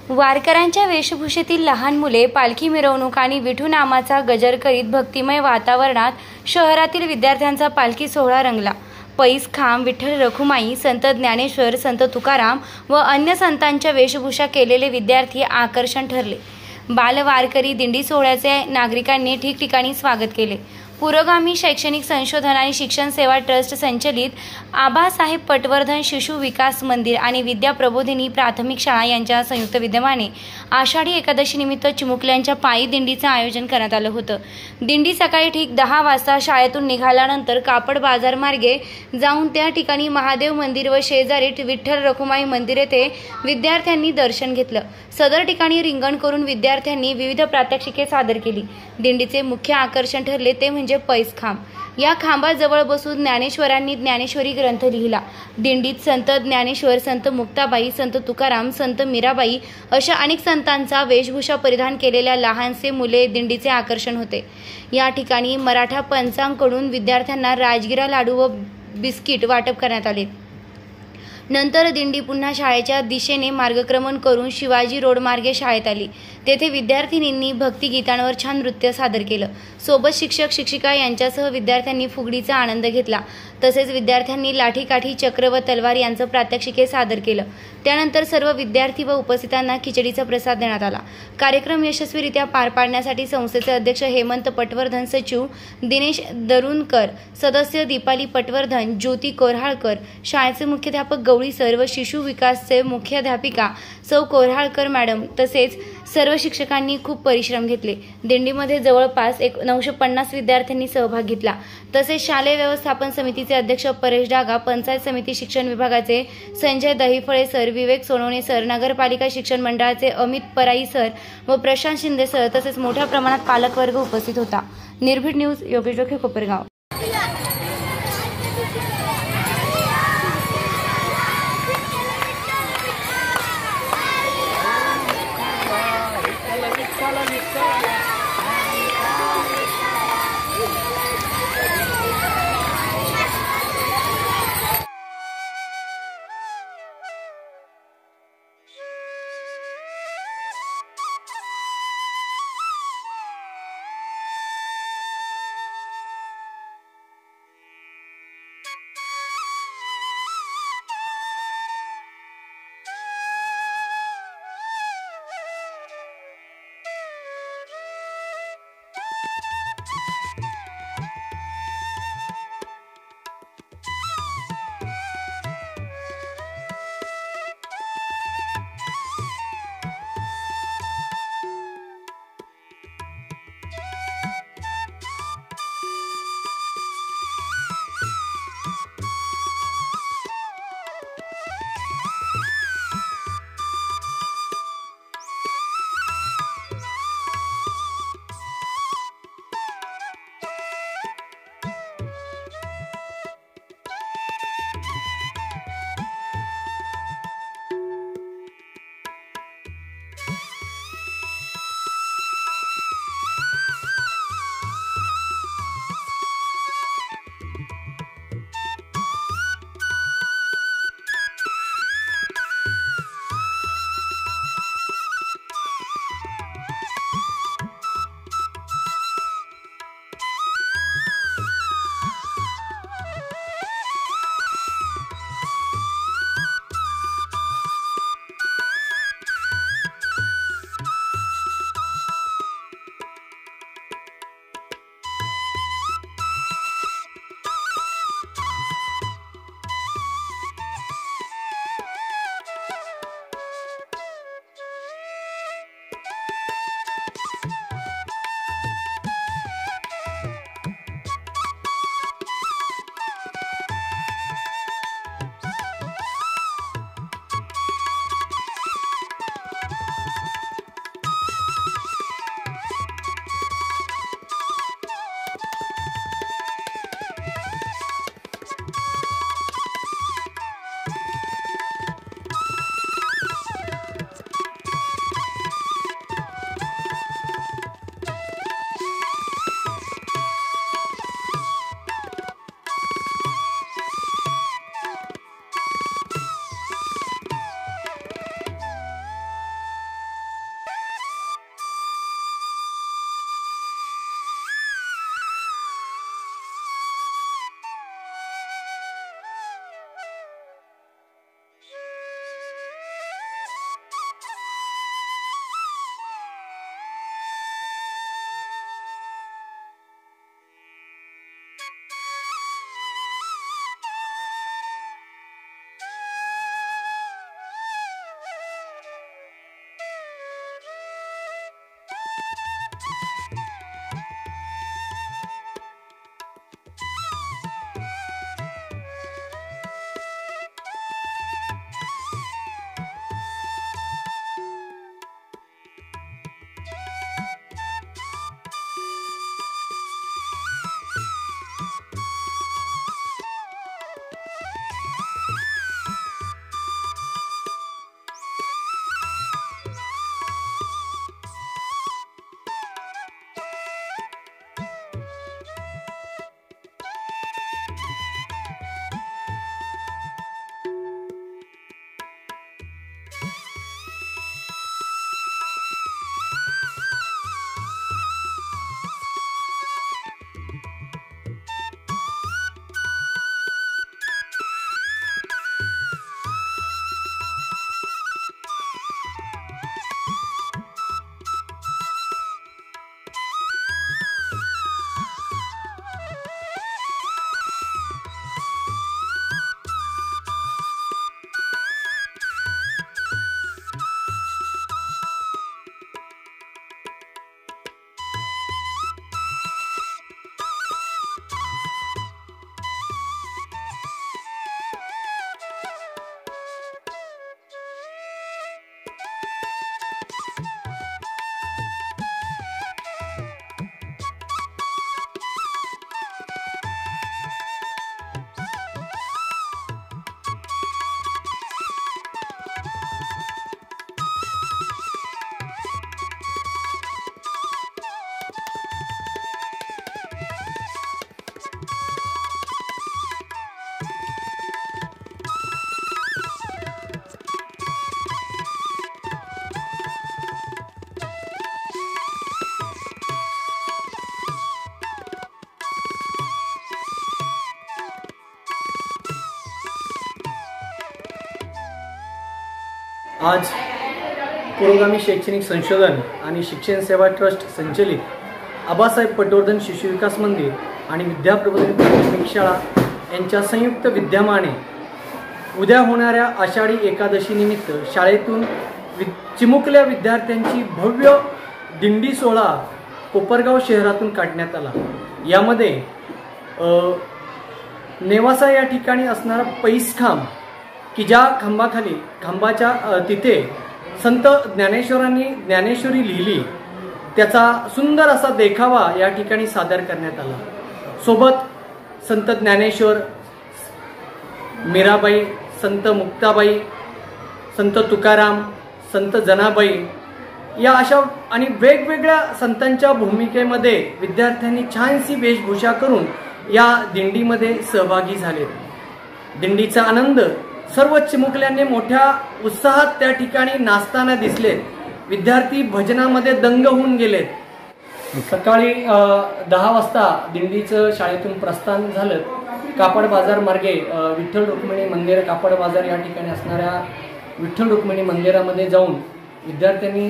वारकऱ्यांच्या वेशभूषेतील लहान मुले पालखी मिरवणूक आणि विठू नामाचा गजर करीत भक्तिमय वातावरणात शहरातील विद्यार्थ्यांचा पालखी सोहळा रंगला। पैस खांब, विठ्ठल रखुमाई, संत ज्ञानेश्वर, संत तुकाराम व अन्य संतांच्या वेशभूषा केलेले विद्यार्थी आकर्षण ठरले। बाल वारकरी दिंडी सोहळ्याचे नागरिकांनी ठिकठिकाणी स्वागत केले। पुरोगामी शैक्षणिक संशोधन आणि शिक्षण सेवा ट्रस्ट संचलित आबासाहेब पटवर्धन शिशु विकास मंदिर आणि विद्या प्रबोधिनी प्राथमिक शाळा यांच्या संयुक्त विद्यमाने आषाढी एकादशी निमित्त चिमुकल्यांच्या पायी दिंडीचे आयोजन करण्यात आलं होतं। दिंडी सकाळी ठीक 10 वाजता शाळेतून निघाल्यानंतर कापड बाजार मार्गे जाऊन त्या ठिकाणी महादेव मंदिर व शेजारी विठ्ठल रखुमाई मंदिर येथे विद्यार्थ्यांनी दर्शन घेतलं। सदर ठिकाणी रिंगण करून विद्यार्थ्यांनी विविध प्रात्यक्षिके सादर केली। दिंडीचे मुख्य आकर्षण ठरले ते म्हणजे पैस खांब। या खांबाजवळ बसून ज्ञानेश्वरांनी ज्ञानेश्वरी ग्रंथ लिहिला। दिंडीत संत ज्ञानेश्वर, संत मुक्ताबाई, संत तुकाराम, संत मीराबाई अशा अनेक संतांचा वेशभूषा परिधान केलेल्या लहानसे मुले दिंडीचे आकर्षण होते। या ठिकाणी मराठा पंचांकडून विद्यार्थ्यांना राजगिरा लाडू व बिस्किट वाटप करण्यात आले। नंतर दिंडी पुन्हा शाळेच्या दिशेने मार्गक्रमण करून शिवाजी रोड मार्गे शाळेत आली। तेथे विद्यार्थिनींनी भक्तिगीतांवर छान नृत्य सादर केलं। सोबत शिक्षक शिक्षिका यांच्यासह विद्यार्थ्यांनी फुगडीचा आनंद घेतला। तसेच विद्यार्थ्यांनी लाठी काठी, चक्र व तलवार यांचं प्रात्यक्षिके सादर केलं। त्यानंतर सर्व विद्यार्थी व उपस्थितांना खिचडीचा प्रसाद देण्यात आला। कार्यक्रम यशस्वीरित्या पार पाडण्यासाठी संस्थेचे अध्यक्ष हेमंत पटवर्धन, सचिव दिनेश दरुणकर, सदस्य दीपाली पटवर्धन, ज्योती कोऱ्हाळकर, शाळेचे मुख्याध्यापक गवळी सर व शिशु विकासचे मुख्याध्यापिका सौ कोऱ्हाळकर मॅडम तसेच सर्व शिक्षकांनी खूप परिश्रम घेतले। दिंडीमध्ये जवळपास 950 विद्यार्थ्यांनी सहभाग घेतला। तसेच शालेय व्यवस्थापन समितीचे अध्यक्ष परेश डागा, पंचायत समिती शिक्षण विभागाचे संजय दहिफळे सर, विवेक सोनवणे सर, नगरपालिका शिक्षण मंडळाचे अमित पराई सर व प्रशांत शिंदे सर तसेच मोठ्या प्रमाणात पालकवर्ग उपस्थित होता। निर्भीड न्यूज, योगेश डोके, कोपरगाव। आज पुरोगामी शैक्षणिक संशोधन आणि शिक्षण सेवा ट्रस्ट संचलित आबासाहेब पटवर्धन शिशु विकास मंदिर आणि विद्याप्रबोधिनी प्राथमिक शाळा यांच्या संयुक्त विद्यमाने उद्या होणाऱ्या आषाढी एकादशी निमित्त शाळेतून चिमुकल्या विद्यार्थ्यांची भव्य दिंडी सोहळा कोपरगाव शहरातून काढण्यात आला। यामध्ये नेवासा या ठिकाणी असणारा पैसखांब की ज्या खांबाच्या तिथे संत ज्ञानेश्वरांनी ज्ञानेश्वरी लिहिली त्याचा सुंदर असा देखावा या ठिकाणी सादर करण्यात आला। सोबत संत ज्ञानेश्वर, मीराबाई, संत मुक्ताबाई, संत तुकाराम, संत जनाबाई या अशा आणि वेगवेगळ्या संतांच्या भूमिकेमध्ये विद्यार्थ्यांनी छानशी वेशभूषा करून या दिंडीमध्ये सहभागी झाले। दिंडीचा आनंद सर्व चिमुकल्यांनी मोठ्या उत्साहात त्या ठिकाणी नाचताना दिसले। विद्यार्थी भजनामध्ये दंग होऊन गेलेत। सकाळी 10 वाजता दिंडीचं शाळेतून प्रस्थान झालं। कापड बाजार मार्गे विठ्ठल रुक्मिणी मंदिर, कापड बाजार या ठिकाणी असणाऱ्या विठ्ठल रुक्मिणी मंदिरामध्ये जाऊन विद्यार्थ्यांनी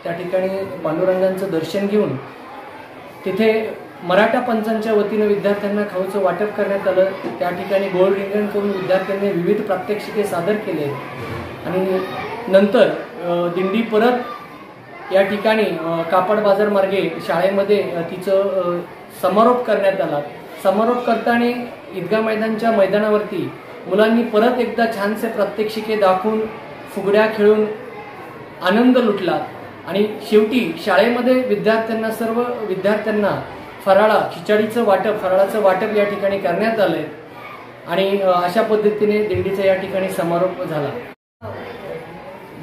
त्या ठिकाणी पांडुरंगांचं दर्शन घेऊन तिथे मराठा पंचांच्या वतीने विद्यार्थ्यांना खाऊचं वाटप करण्यात आलं। त्या ठिकाणी गोल रिंगण करून विद्यार्थ्यांनी विविध प्रात्यक्षिके सादर केले आणि नंतर दिंडी परत या ठिकाणी कापड बाजार मार्गे शाळेमध्ये तिचं समारोप करण्यात आला। समारोप करताना ईदगाह मैदानच्या मैदानावरती मुलांनी परत एकदा छानसे प्रात्यक्षिके दाखवून फुगड्या खेळून आनंद लुटला आणि शेवटी शाळेमध्ये सर्व विद्यार्थ्यांना खिचडीचं फराळाचं वाटप या ठिकाणी करण्यात आलंय आणि अशा पद्धतीने दिंडीचा या ठिकाणी समारोप झाला।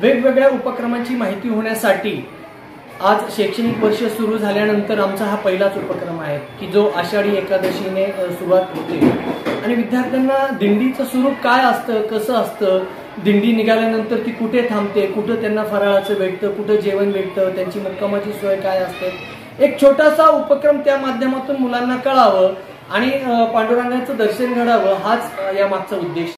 वेगवेगळ्या उपक्रमांची माहिती होण्यासाठी आज शैक्षणिक वर्ष सुरू झाल्यानंतर आमचा हा पहिलाच उपक्रम आहे की जो आषाढी एकादशीने सुरुवात होते आणि विद्यार्थ्यांना दिंडीचं स्वरूप काय असतं, कसं असतं, दिंडी निघाल्यानंतर ती कुठे थांबते, कुठं त्यांना फराळाचं भेटतं, कुठं जेवण भेटतं, त्यांची मुक्कामाची सोय काय असते, एक छोटासा उपक्रम त्या माध्यमातून मुलांना कळावं आणि पांडुरंगाचं दर्शन घडावं हाच या मागचा उद्देश।